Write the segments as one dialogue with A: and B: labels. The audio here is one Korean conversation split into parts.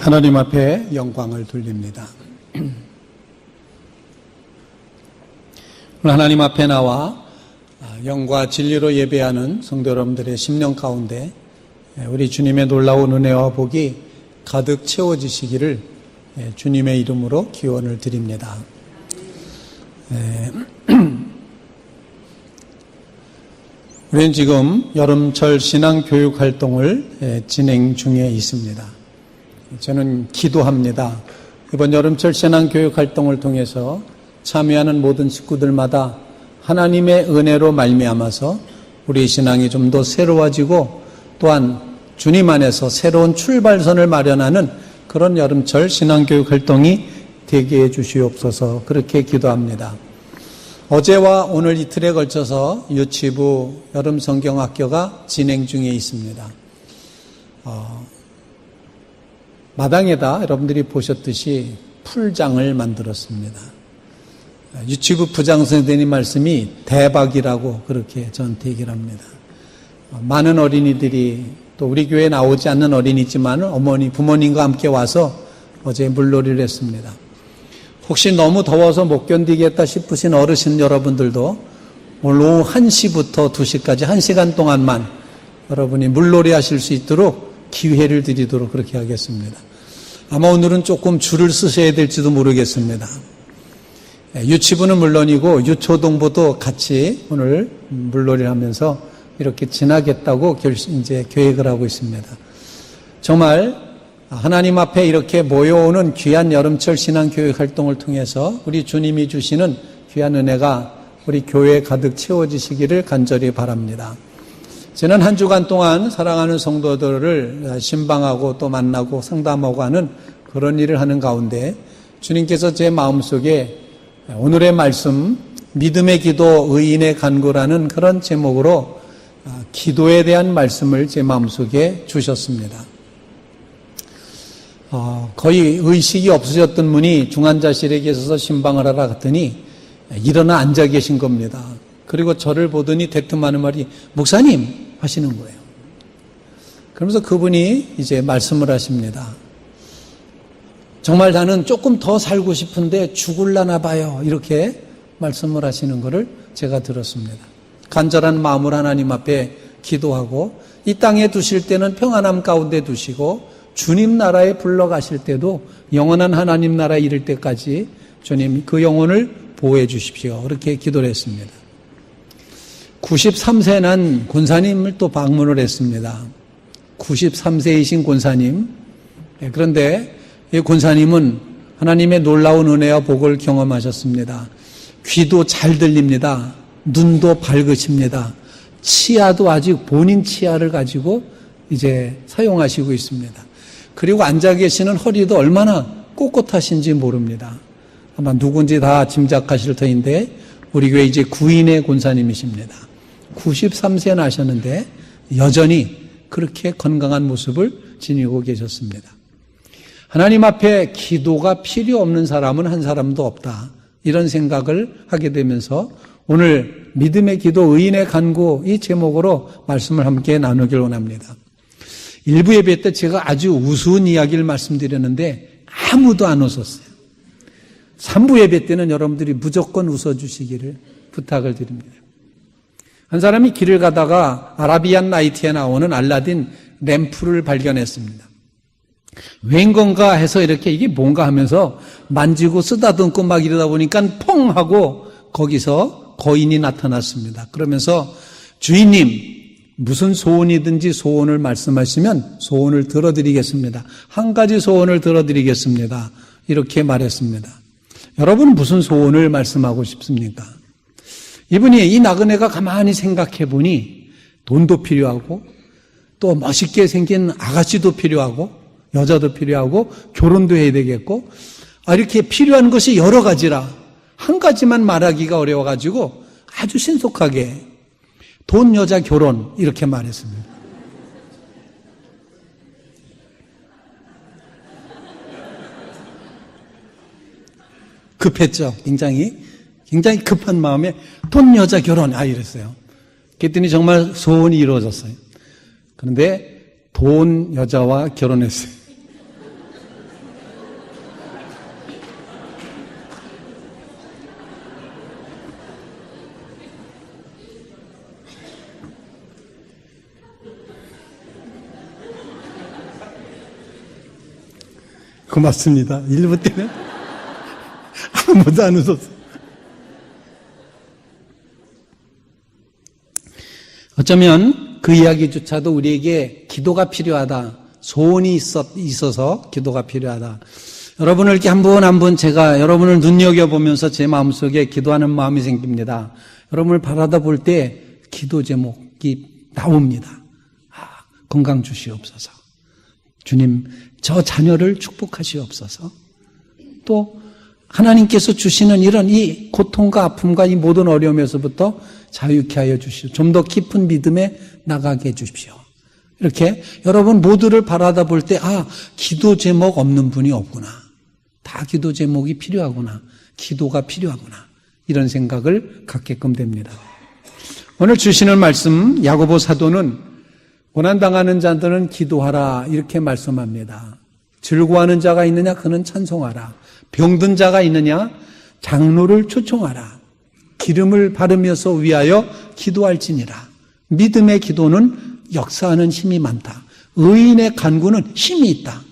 A: 하나님 앞에 영광을 돌립니다. 오늘 하나님 앞에 나와 영과 진리로 예배하는 성도 여러분들의 심령 가운데 우리 주님의 놀라운 은혜와 복이 가득 채워지시기를 주님의 이름으로 기원을 드립니다. 우리는 지금 여름철 신앙교육 활동을 진행 중에 있습니다. 저는 기도합니다. 이번 여름철 신앙교육 활동을 통해서 참여하는 모든 식구들마다 하나님의 은혜로 말미암아서 우리 신앙이 좀 더 새로워지고 또한 주님 안에서 새로운 출발선을 마련하는 그런 여름철 신앙교육 활동이 되게 해 주시옵소서. 그렇게 기도합니다. 어제와 오늘 이틀에 걸쳐서 유치부 여름 성경학교가 진행 중에 있습니다. 마당에다 여러분들이 보셨듯이 풀장을 만들었습니다. 유치부 부장선생님 말씀이 대박이라고 그렇게 저한테 얘기를 합니다. 많은 어린이들이 또 우리 교회에 나오지 않는 어린이지만 어머니, 부모님과 함께 와서 어제 물놀이를 했습니다. 혹시 너무 더워서 못 견디겠다 싶으신 어르신 여러분들도 오늘 오후 1시부터 2시까지 1시간 동안만 여러분이 물놀이 하실 수 있도록 기회를 드리도록 그렇게 하겠습니다. 아마 오늘은 조금 줄을 쓰셔야 될지도 모르겠습니다. 유치부는 물론이고 유초동부도 같이 오늘 물놀이를 하면서 이렇게 지나겠다고 이제 계획을 하고 있습니다. 정말 하나님 앞에 이렇게 모여오는 귀한 여름철 신앙교육 활동을 통해서 우리 주님이 주시는 귀한 은혜가 우리 교회에 가득 채워지시기를 간절히 바랍니다. 지난 한 주간 동안 사랑하는 성도들을 신방하고 또 만나고 상담하고 하는 그런 일을 하는 가운데 주님께서 제 마음속에 오늘의 말씀 믿음의 기도 의인의 간구라는 그런 제목으로 기도에 대한 말씀을 제 마음속에 주셨습니다. 거의 의식이 없으셨던 분이 중환자실에 계셔서 신방을 하러 갔더니 일어나 앉아 계신 겁니다. 그리고 저를 보더니 대뜸하는 말이 목사님 하시는 거예요. 그러면서 그분이 이제 말씀을 하십니다. 정말 나는 조금 더 살고 싶은데 죽을라나 봐요. 이렇게 말씀을 하시는 것을 제가 들었습니다. 간절한 마음으로 하나님 앞에 기도하고 이 땅에 두실 때는 평안함 가운데 두시고 주님 나라에 불러가실 때도 영원한 하나님 나라에 이를 때까지 주님 그 영혼을 보호해 주십시오. 그렇게 기도를 했습니다. 93세 난 권사님을 또 방문을 했습니다. 93세이신 권사님. 그런데 이 권사님은 하나님의 놀라운 은혜와 복을 경험하셨습니다. 귀도 잘 들립니다. 눈도 밝으십니다. 치아도 아직 본인 치아를 가지고 이제 사용하시고 있습니다. 그리고 앉아 계시는 허리도 얼마나 꼿꼿하신지 모릅니다. 아마 누군지 다 짐작하실 터인데 우리 교회 이제 9인의 권사님이십니다. 93세나 하셨는데 여전히 그렇게 건강한 모습을 지니고 계셨습니다. 하나님 앞에 기도가 필요 없는 사람은 한 사람도 없다. 이런 생각을 하게 되면서 오늘 믿음의 기도 의인의 간구 이 제목으로 말씀을 함께 나누길 원합니다. 일부 예배 때 제가 아주 우스운 이야기를 말씀드렸는데 아무도 안 웃었어요. 3부 예배 때는 여러분들이 무조건 웃어주시기를 부탁을 드립니다. 한 사람이 길을 가다가 아라비안 나이트에 나오는 알라딘 램프를 발견했습니다. 웬 건가 해서 이렇게 이게 뭔가 하면서 만지고 쓰다듬고 막 이러다 보니까 퐁 하고 거기서 거인이 나타났습니다. 그러면서 주인님 무슨 소원이든지 소원을 말씀하시면 소원을 들어드리겠습니다. 한 가지 소원을 들어드리겠습니다. 이렇게 말했습니다. 여러분 무슨 소원을 말씀하고 싶습니까? 이분이 이 나그네가 가만히 생각해 보니 돈도 필요하고 또 멋있게 생긴 아가씨도 필요하고 여자도 필요하고 결혼도 해야 되겠고 이렇게 필요한 것이 여러 가지라 한 가지만 말하기가 어려워가지고 아주 신속하게 돈, 여자, 결혼 이렇게 말했습니다. 급했죠. 굉장히 급한 마음에 돈, 여자, 결혼 이랬어요. 그랬더니 정말 소원이 이루어졌어요. 그런데 돈 여자와 결혼했어요. 고맙습니다. 1부 때는 아무도 안 웃었어요. 어쩌면 그 이야기조차도 우리에게 기도가 필요하다, 소원이 있어서 기도가 필요하다. 여러분을 이렇게 한 분 한 분 제가 여러분을 눈여겨보면서 제 마음속에 기도하는 마음이 생깁니다. 여러분을 바라다 볼 때 기도 제목이 나옵니다. 건강 주시옵소서. 주님, 저 자녀를 축복하시옵소서. 또 하나님께서 주시는 이런 이 고통과 아픔과 이 모든 어려움에서부터 자유케 하여 주시오. 좀 더 깊은 믿음에 나가게 해 주십시오. 이렇게 여러분 모두를 바라다 볼 때 기도 제목 없는 분이 없구나. 다 기도 제목이 필요하구나. 기도가 필요하구나. 이런 생각을 갖게끔 됩니다. 오늘 주시는 말씀, 야고보 사도는 고난당하는 자들은 기도하라 이렇게 말씀합니다. 즐거워하는 자가 있느냐 그는 찬송하라. 병든 자가 있느냐 장로를 초청하라. 기름을 바르면서 위하여 기도할지니라. 믿음의 기도는 역사하는 힘이 많다. 의인의 간구는 힘이 있다.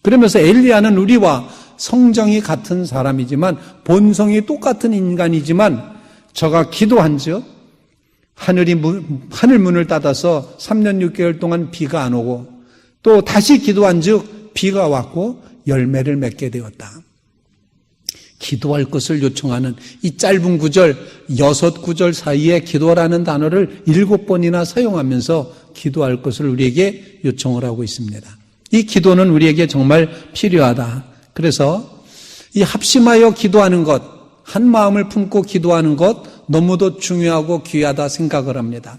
A: 그러면서 엘리야는 우리와 성정이 같은 사람이지만 본성이 똑같은 인간이지만 저가 기도한즉 하늘 문을 닫아서 3년 6개월 동안 비가 안 오고 또 다시 기도한즉 비가 왔고 열매를 맺게 되었다. 기도할 것을 요청하는 이 짧은 구절, 6구절 사이에 기도라는 단어를 7번이나 사용하면서 기도할 것을 우리에게 요청을 하고 있습니다. 이 기도는 우리에게 정말 필요하다. 그래서 이 합심하여 기도하는 것, 한 마음을 품고 기도하는 것 너무도 중요하고 귀하다 생각을 합니다.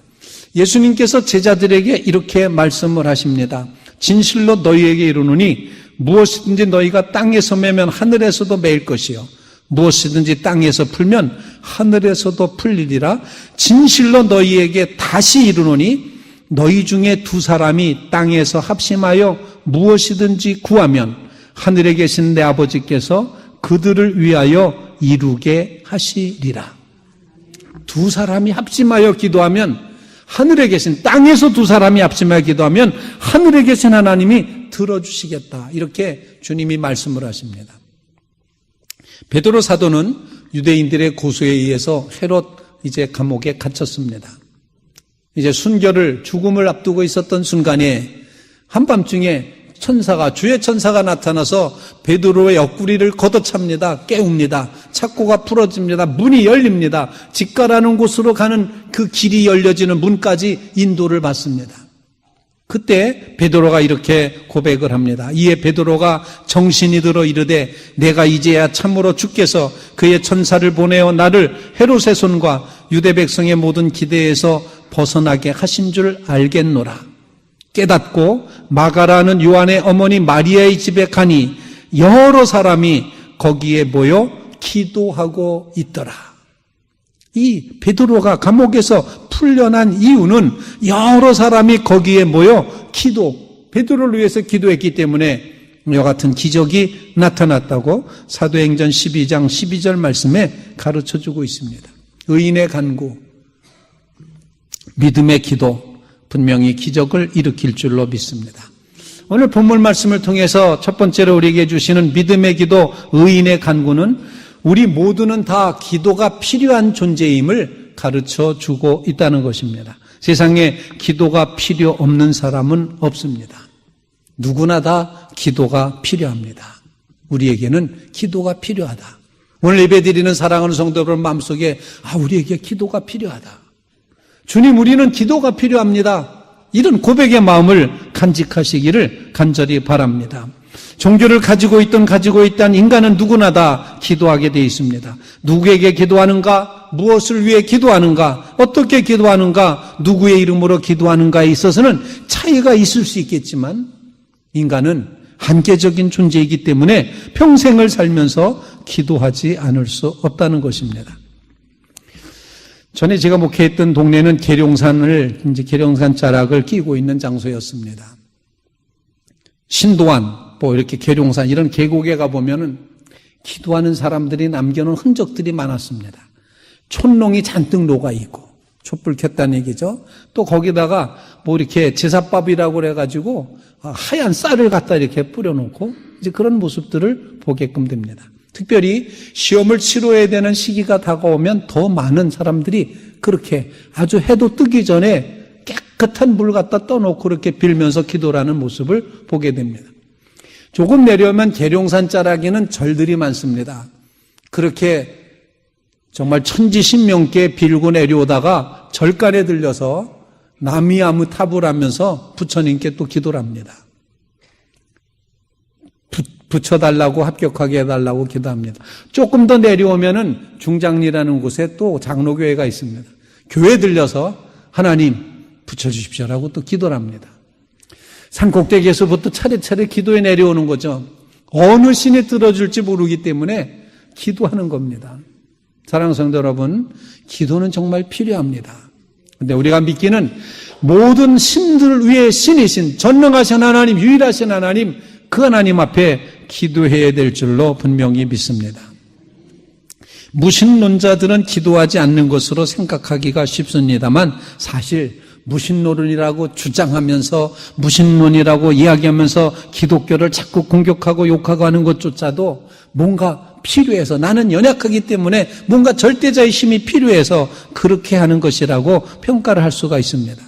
A: 예수님께서 제자들에게 이렇게 말씀을 하십니다. 진실로 너희에게 이르노니 무엇이든지 너희가 땅에서 매면 하늘에서도 매일 것이요 무엇이든지 땅에서 풀면 하늘에서도 풀리리라. 진실로 너희에게 다시 이르노니 너희 중에 두 사람이 땅에서 합심하여 무엇이든지 구하면 하늘에 계신 내 아버지께서 그들을 위하여 이루게 하시리라. 두 사람이 합심하여 기도하면 하늘에 계신, 땅에서 두 사람이 합심하여 기도하면 하늘에 계신 하나님이 들어주시겠다. 이렇게 주님이 말씀을 하십니다. 베드로 사도는 유대인들의 고소에 의해서 헤롯 이제 감옥에 갇혔습니다. 이제 순교를, 죽음을 앞두고 있었던 순간에 한밤중에 주의 천사가 나타나서 베드로의 옆구리를 걷어찹니다. 깨웁니다. 착고가 풀어집니다. 문이 열립니다. 직가라는 곳으로 가는 그 길이 열려지는 문까지 인도를 받습니다. 그때 베드로가 이렇게 고백을 합니다. 이에 베드로가 정신이 들어 이르되 내가 이제야 참으로 주께서 그의 천사를 보내어 나를 헤롯의 손과 유대 백성의 모든 기대에서 벗어나게 하신 줄 알겠노라. 깨닫고 마가라는 요한의 어머니 마리아의 집에 가니 여러 사람이 거기에 모여 기도하고 있더라. 이 베드로가 감옥에서 풀려난 이유는 여러 사람이 거기에 모여 베드로를 위해서 기도했기 때문에 이와 같은 기적이 나타났다고 사도행전 12장 12절 말씀에 가르쳐주고 있습니다. 의인의 간구, 믿음의 기도, 분명히 기적을 일으킬 줄로 믿습니다. 오늘 본문 말씀을 통해서 첫 번째로 우리에게 주시는 믿음의 기도, 의인의 간구는 우리 모두는 다 기도가 필요한 존재임을 가르쳐 주고 있다는 것입니다. 세상에 기도가 필요 없는 사람은 없습니다. 누구나 다 기도가 필요합니다. 우리에게는 기도가 필요하다. 오늘 예배드리는 사랑하는 성도 여러분 마음속에 우리에게 기도가 필요하다. 주님, 우리는 기도가 필요합니다. 이런 고백의 마음을 간직하시기를 간절히 바랍니다. 종교를 가지고 있던 인간은 누구나 다 기도하게 되어 있습니다. 누구에게 기도하는가, 무엇을 위해 기도하는가, 어떻게 기도하는가, 누구의 이름으로 기도하는가에 있어서는 차이가 있을 수 있겠지만 인간은 한계적인 존재이기 때문에 평생을 살면서 기도하지 않을 수 없다는 것입니다. 전에 제가 목회했던 동네는 계룡산 자락을 끼고 있는 장소였습니다. 신도안, 이렇게 계룡산 이런 계곡에 가보면은 기도하는 사람들이 남겨놓은 흔적들이 많았습니다. 촌농이 잔뜩 녹아 있고, 촛불 켰다는 얘기죠. 또 거기다가 뭐 이렇게 제사밥이라고 그래가지고 하얀 쌀을 갖다 이렇게 뿌려놓고 이제 그런 모습들을 보게끔 됩니다. 특별히 시험을 치러야 되는 시기가 다가오면 더 많은 사람들이 그렇게 아주 해도 뜨기 전에 깨끗한 물 갖다 떠놓고 그렇게 빌면서 기도를 하는 모습을 보게 됩니다. 조금 내려오면 계룡산 자락에는 절들이 많습니다. 그렇게 정말 천지신명께 빌고 내려오다가 절간에 들려서 나미아무탑을 하면서 부처님께 또 기도를 합니다. 붙여달라고 합격하게 해달라고 기도합니다. 조금 더 내려오면은 중장리라는 곳에 또 장로교회가 있습니다. 교회 들려서 하나님 붙여주십시오라고 또 기도를 합니다. 산 꼭대기에서부터 차례차례 기도에 내려오는 거죠. 어느 신이 들어줄지 모르기 때문에 기도하는 겁니다. 사랑하는 성도 여러분, 기도는 정말 필요합니다. 근데 우리가 믿기는 모든 신들 위에 신이신 전능하신 하나님, 유일하신 하나님, 그 하나님 앞에 기도해야 될 줄로 분명히 믿습니다. 무신론자들은 기도하지 않는 것으로 생각하기가 쉽습니다만 사실 무신론이라고 주장하면서 무신론이라고 이야기하면서 기독교를 자꾸 공격하고 욕하고 하는 것조차도 뭔가 필요해서, 나는 연약하기 때문에 뭔가 절대자의 힘이 필요해서 그렇게 하는 것이라고 평가를 할 수가 있습니다.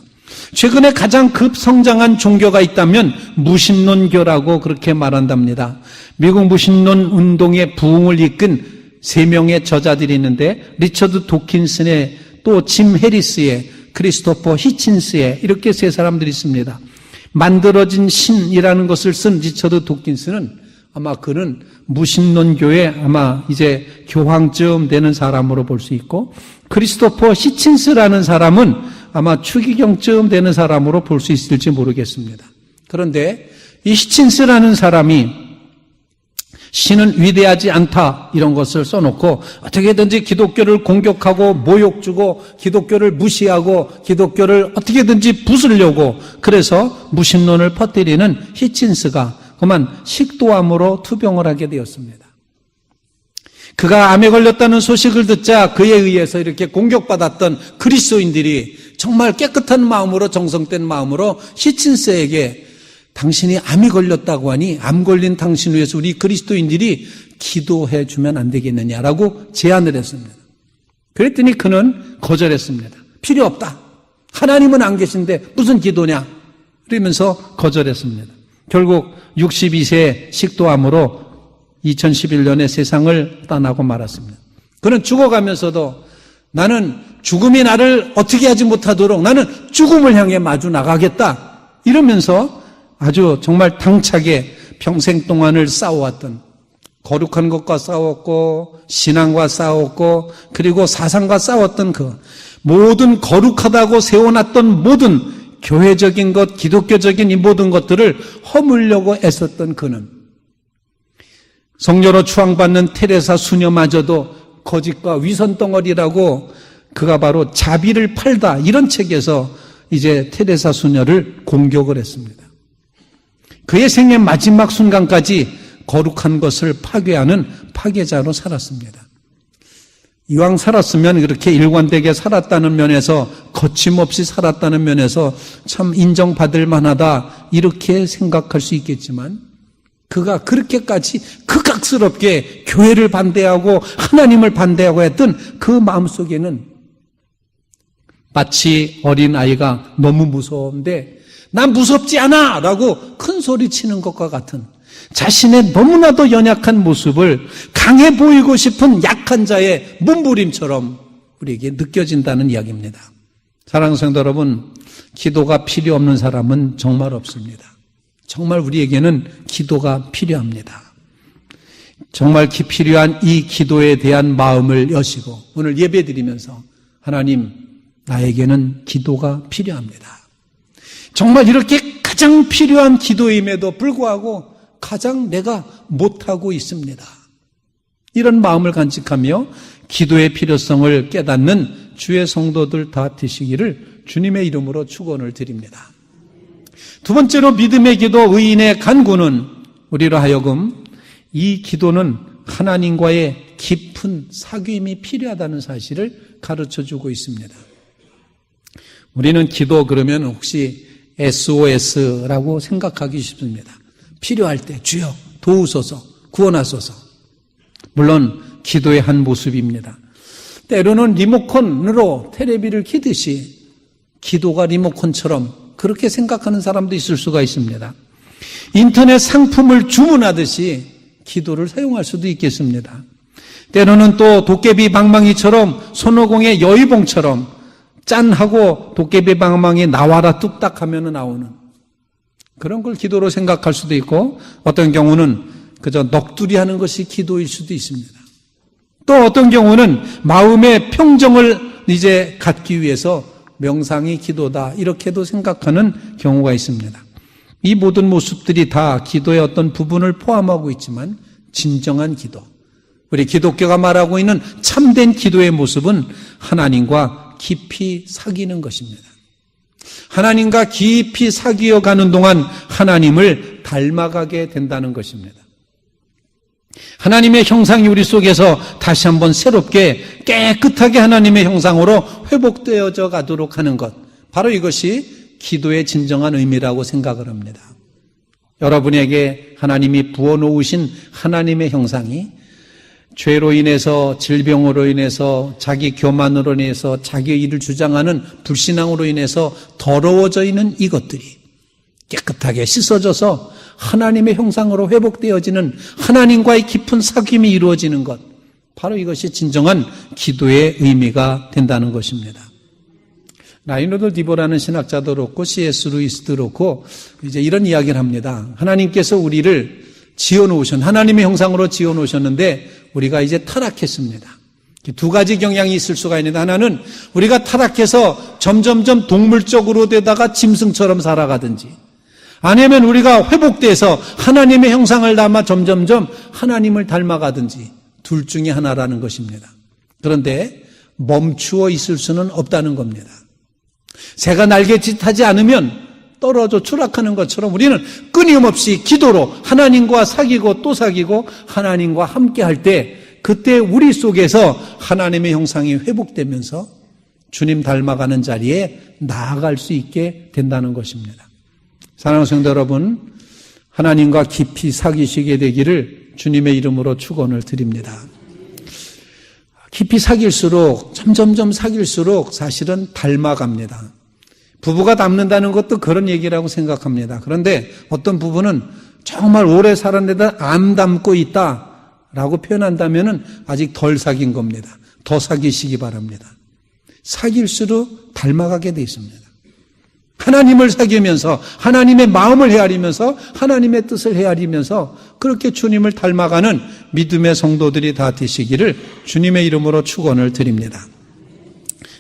A: 최근에 가장 급성장한 종교가 있다면 무신론교라고 그렇게 말한답니다. 미국 무신론 운동의 부흥을 이끈 3명의 저자들이 있는데 리처드 도킨슨의 또 짐 해리스의 크리스토퍼 히친스의 이렇게 3사람들이 있습니다. 만들어진 신이라는 것을 쓴 리처드 도킨슨은 아마 그는 무신론교의 아마 이제 교황쯤 되는 사람으로 볼 수 있고, 크리스토퍼 히친스라는 사람은 아마 추기경쯤 되는 사람으로 볼 수 있을지 모르겠습니다. 그런데 이 히친스라는 사람이 신은 위대하지 않다 이런 것을 써놓고 어떻게든지 기독교를 공격하고 모욕 주고 기독교를 무시하고 기독교를 어떻게든지 부수려고 그래서 무신론을 퍼뜨리는 히친스가 그만 식도암으로 투병을 하게 되었습니다. 그가 암에 걸렸다는 소식을 듣자 그에 의해서 이렇게 공격받았던 그리스도인들이 정말 깨끗한 마음으로 정성된 마음으로 히친스에게 당신이 암이 걸렸다고 하니 암 걸린 당신을 위해서 우리 그리스도인들이 기도해 주면 안 되겠느냐라고 제안을 했습니다. 그랬더니 그는 거절했습니다. 필요 없다. 하나님은 안 계신데 무슨 기도냐? 그러면서 거절했습니다. 결국 62세 식도암으로 2011년에 세상을 떠나고 말았습니다. 그는 죽어가면서도 나는 죽음이 나를 어떻게 하지 못하도록 나는 죽음을 향해 마주 나가겠다 이러면서 아주 정말 당차게 평생 동안을 싸워왔던, 거룩한 것과 싸웠고 신앙과 싸웠고 그리고 사상과 싸웠던 그 모든 거룩하다고 세워놨던 모든 교회적인 것, 기독교적인 이 모든 것들을 허물려고 애썼던 그는 성녀로 추앙받는 테레사 수녀마저도 거짓과 위선덩어리라고 그가 바로 자비를 팔다 이런 책에서 이제 테레사 수녀를 공격을 했습니다. 그의 생의 마지막 순간까지 거룩한 것을 파괴하는 파괴자로 살았습니다. 이왕 살았으면 그렇게 일관되게 살았다는 면에서 거침없이 살았다는 면에서 참 인정받을 만하다 이렇게 생각할 수 있겠지만 그가 그렇게까지 극악스럽게 교회를 반대하고 하나님을 반대하고 했던 그 마음속에는 마치 어린아이가 너무 무서운데 난 무섭지 않아! 라고 큰 소리 치는 것과 같은 자신의 너무나도 연약한 모습을 강해 보이고 싶은 약한 자의 몸부림처럼 우리에게 느껴진다는 이야기입니다. 사랑하는 성도 여러분, 기도가 필요 없는 사람은 정말 없습니다. 정말 우리에게는 기도가 필요합니다. 정말 필요한 이 기도에 대한 마음을 여시고 오늘 예배드리면서 하나님, 나에게는 기도가 필요합니다. 정말 이렇게 가장 필요한 기도임에도 불구하고 가장 내가 못하고 있습니다. 이런 마음을 간직하며 기도의 필요성을 깨닫는 주의 성도들 다 되시기를 주님의 이름으로 축원을 드립니다. 두 번째로 믿음의 기도, 의인의 간구는 우리로 하여금 이 기도는 하나님과의 깊은 사귐이 필요하다는 사실을 가르쳐주고 있습니다. 우리는 기도 그러면 혹시 SOS라고 생각하기 쉽습니다. 필요할 때 주여 도우소서, 구원하소서. 물론 기도의 한 모습입니다. 때로는 리모컨으로 테레비를 켜듯이 기도가 리모컨처럼 그렇게 생각하는 사람도 있을 수가 있습니다. 인터넷 상품을 주문하듯이 기도를 사용할 수도 있겠습니다. 때로는 또 도깨비 방망이처럼 손오공의 여의봉처럼 짠 하고 도깨비 방망이 나와라 뚝딱 하면 나오는 그런 걸 기도로 생각할 수도 있고, 어떤 경우는 그저 넋두리 하는 것이 기도일 수도 있습니다. 또 어떤 경우는 마음의 평정을 이제 갖기 위해서 명상이 기도다, 이렇게도 생각하는 경우가 있습니다. 이 모든 모습들이 다 기도의 어떤 부분을 포함하고 있지만, 진정한 기도, 우리 기독교가 말하고 있는 참된 기도의 모습은 하나님과 깊이 사귀는 것입니다. 하나님과 깊이 사귀어 가는 동안 하나님을 닮아가게 된다는 것입니다. 하나님의 형상이 우리 속에서 다시 한번 새롭게 깨끗하게 하나님의 형상으로 회복되어져 가도록 하는 것, 바로 이것이 기도의 진정한 의미라고 생각을 합니다. 여러분에게 하나님이 부어놓으신 하나님의 형상이 죄로 인해서, 질병으로 인해서, 자기 교만으로 인해서, 자기의 일을 주장하는 불신앙으로 인해서 더러워져 있는 이것들이 깨끗하게 씻어져서 하나님의 형상으로 회복되어지는, 하나님과의 깊은 사귐이 이루어지는 것, 바로 이것이 진정한 기도의 의미가 된다는 것입니다. 라이너드 디보라는 신학자도 그렇고 C.S. 루이스도 그렇고 이제 이런 이야기를 합니다. 하나님께서 우리를 하나님의 형상으로 지어놓으셨는데 우리가 이제 타락했습니다. 두 가지 경향이 있을 수가 있는데, 하나는 우리가 타락해서 점점점 동물적으로 되다가 짐승처럼 살아가든지, 아니면 우리가 회복돼서 하나님의 형상을 담아 점점점 하나님을 닮아가든지, 둘 중에 하나라는 것입니다. 그런데 멈추어 있을 수는 없다는 겁니다. 새가 날갯짓하지 않으면 떨어져 추락하는 것처럼 우리는 끊임없이 기도로 하나님과 사귀고 또 사귀고 하나님과 함께 할 때, 그때 우리 속에서 하나님의 형상이 회복되면서 주님 닮아가는 자리에 나아갈 수 있게 된다는 것입니다. 사랑하는 성도 여러분, 하나님과 깊이 사귀시게 되기를 주님의 이름으로 축원을 드립니다. 깊이 사귈수록, 점점점 사귈수록 사실은 닮아갑니다. 부부가 닮는다는 것도 그런 얘기라고 생각합니다. 그런데 어떤 부부는 정말 오래 살았는데 안 닮고 있다라고 표현한다면 아직 덜 사귄 겁니다. 더 사귀시기 바랍니다. 사귈수록 닮아가게 돼 있습니다. 하나님을 사귀면서 하나님의 마음을 헤아리면서 하나님의 뜻을 헤아리면서 그렇게 주님을 닮아가는 믿음의 성도들이 다 되시기를 주님의 이름으로 축원을 드립니다.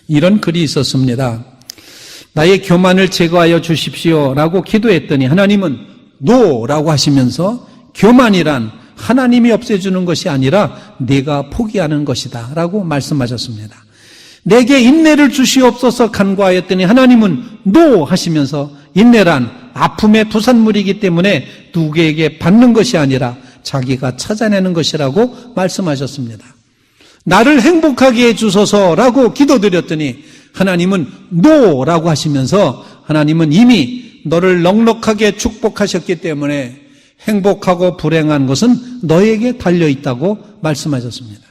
A: 이런 글이 있었습니다. 나의 교만을 제거하여 주십시오 라고 기도했더니 하나님은 노라고 하시면서, 교만이란 하나님이 없애주는 것이 아니라 네가 포기하는 것이다 라고 말씀하셨습니다. 내게 인내를 주시옵소서 간구하였더니 하나님은 노 하시면서, 인내란 아픔의 부산물이기 때문에 누구에게 받는 것이 아니라 자기가 찾아내는 것이라고 말씀하셨습니다. 나를 행복하게 해주소서라고 기도드렸더니 하나님은 노라고 하시면서, 하나님은 이미 너를 넉넉하게 축복하셨기 때문에 행복하고 불행한 것은 너에게 달려있다고 말씀하셨습니다.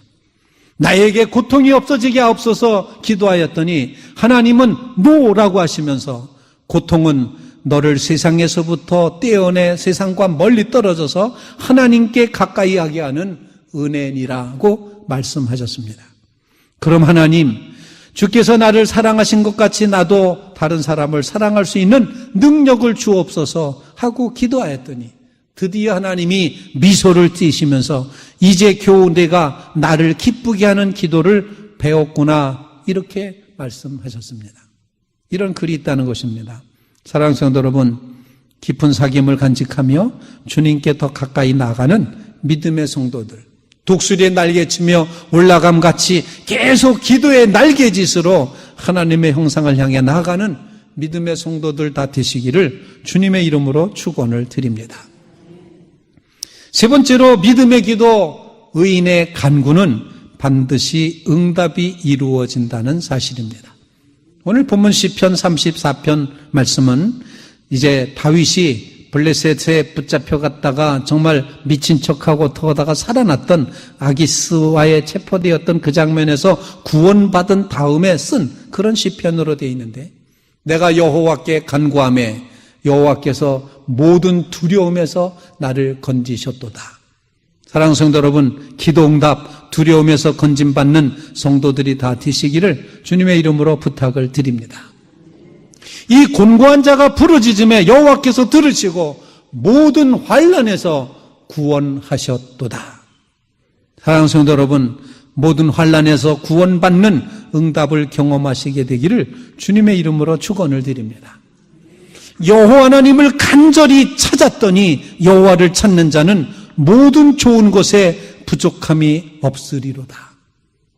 A: 나에게 고통이 없어지게 하옵소서 기도하였더니 하나님은 노라고 하시면서, 고통은 너를 세상에서부터 떼어내 세상과 멀리 떨어져서 하나님께 가까이 하게 하는 은혜니라고 말씀하셨습니다. 그럼 하나님, 주께서 나를 사랑하신 것 같이 나도 다른 사람을 사랑할 수 있는 능력을 주옵소서 하고 기도하였더니 드디어 하나님이 미소를 띠시면서 이제 겨우 내가 나를 기쁘게 하는 기도를 배웠구나, 이렇게 말씀하셨습니다. 이런 글이 있다는 것입니다. 사랑하는 성도 여러분, 깊은 사귐을 간직하며 주님께 더 가까이 나아가는 믿음의 성도들, 독수리의 날개치며 올라감같이 계속 기도의 날개짓으로 하나님의 형상을 향해 나아가는 믿음의 성도들 다 되시기를 주님의 이름으로 축원을 드립니다. 세 번째로, 믿음의 기도, 의인의 간구는 반드시 응답이 이루어진다는 사실입니다. 오늘 본문 시편 34편 말씀은 이제 다윗이 블레셋에 붙잡혀 갔다가 정말 미친 척하고 터다가 살아났던 아기스와의 체포되었던 그 장면에서 구원받은 다음에 쓴 그런 시편으로 되어 있는데, 내가 여호와께 간구하매 여호와께서 모든 두려움에서 나를 건지셨도다. 사랑하는 성도 여러분, 기도응답, 두려움에서 건짐받는 성도들이 다 되시기를 주님의 이름으로 부탁을 드립니다. 이 곤고한 자가 부르짖음에 여호와께서 들으시고 모든 환난에서 구원하셨도다. 사랑하는 성도 여러분, 모든 환난에서 구원받는 응답을 경험하시게 되기를 주님의 이름으로 축원을 드립니다. 여호와 하나님을 간절히 찾았더니 여호와를 찾는 자는 모든 좋은 것에 부족함이 없으리로다.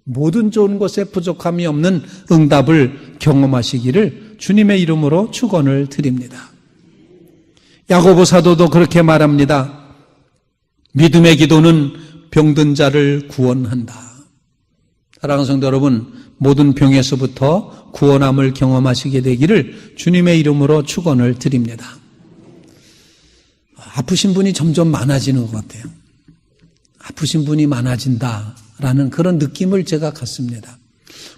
A: 모든 좋은 것에 부족함이 없는 응답을 경험하시기를 주님의 이름으로 축원을 드립니다. 야고보 사도도 그렇게 말합니다. 믿음의 기도는 병든 자를 구원한다. 사랑하는 성도 여러분, 모든 병에서부터 구원함을 경험하시게 되기를 주님의 이름으로 축원을 드립니다. 아프신 분이 점점 많아지는 것 같아요. 아프신 분이 많아진다라는 그런 느낌을 제가 갖습니다.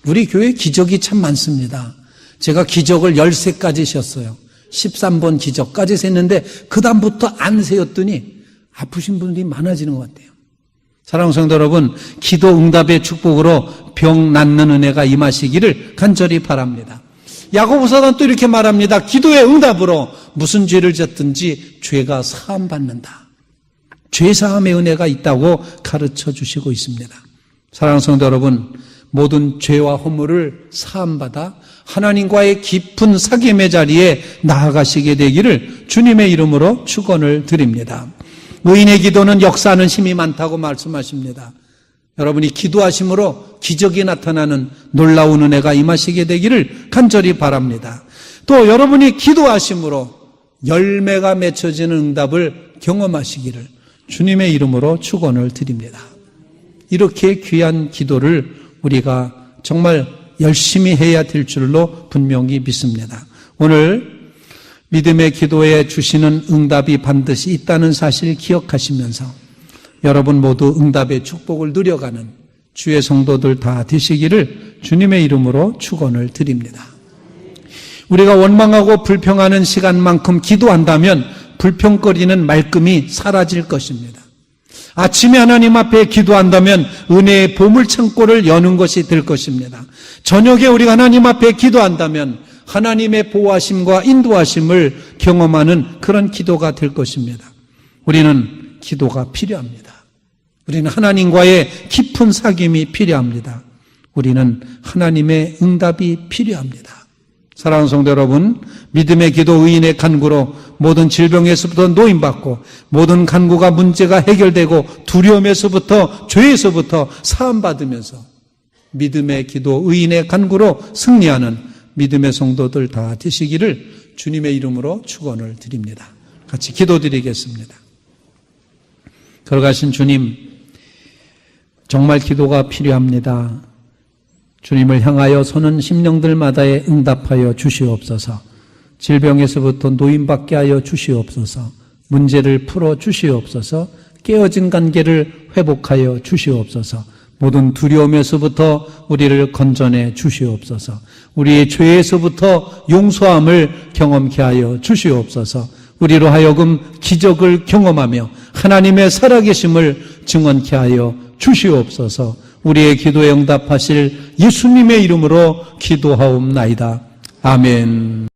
A: 우리 교회 기적이 참 많습니다. 제가 기적을 13가지 셌어요. 13번 기적까지 셌는데 그 다음부터 안 세었더니 아프신 분들이 많아지는 것 같아요. 사랑하는 성도 여러분, 기도 응답의 축복으로 병 낫는 은혜가 임하시기를 간절히 바랍니다. 야고보 사도는 또 이렇게 말합니다. 기도의 응답으로 무슨 죄를 졌든지 죄가 사함받는다. 죄사함의 은혜가 있다고 가르쳐 주시고 있습니다. 사랑하는 성도 여러분, 모든 죄와 허물을 사함받아 하나님과의 깊은 사귐의 자리에 나아가시게 되기를 주님의 이름으로 축원을 드립니다. 의인의 기도는 역사하는 힘이 많다고 말씀하십니다. 여러분이 기도하심으로 기적이 나타나는 놀라운 은혜가 임하시게 되기를 간절히 바랍니다. 또 여러분이 기도하심으로 열매가 맺혀지는 응답을 경험하시기를 주님의 이름으로 축원을 드립니다. 이렇게 귀한 기도를 우리가 정말 열심히 해야 될 줄로 분명히 믿습니다. 오늘 믿음의 기도에 주시는 응답이 반드시 있다는 사실 기억하시면서 여러분 모두 응답의 축복을 누려가는 주의 성도들 다 되시기를 주님의 이름으로 축원을 드립니다. 우리가 원망하고 불평하는 시간만큼 기도한다면 불평거리는 말끔히 사라질 것입니다. 아침에 하나님 앞에 기도한다면 은혜의 보물창고를 여는 것이 될 것입니다. 저녁에 우리가 하나님 앞에 기도한다면 하나님의 보호하심과 인도하심을 경험하는 그런 기도가 될 것입니다. 우리는 기도가 필요합니다. 우리는 하나님과의 깊은 사귐이 필요합니다. 우리는 하나님의 응답이 필요합니다. 사랑하는 성도 여러분, 믿음의 기도, 의인의 간구로 모든 질병에서부터 노임받고 모든 간구가 문제가 해결되고 두려움에서부터 죄에서부터 사함받으면서 믿음의 기도, 의인의 간구로 승리하는 믿음의 성도들 다 되시기를 주님의 이름으로 축원을 드립니다. 같이 기도드리겠습니다. 걸어가신 주님, 정말 기도가 필요합니다. 주님을 향하여 서는 심령들마다에 응답하여 주시옵소서. 질병에서부터 노임받게 하여 주시옵소서. 문제를 풀어 주시옵소서. 깨어진 관계를 회복하여 주시옵소서. 모든 두려움에서부터 우리를 건져내 주시옵소서. 우리의 죄에서부터 용서함을 경험케 하여 주시옵소서. 우리로 하여금 기적을 경험하며 하나님의 살아계심을 증언케 하여 주시옵소서. 우리의 기도에 응답하실 예수님의 이름으로 기도하옵나이다. 아멘.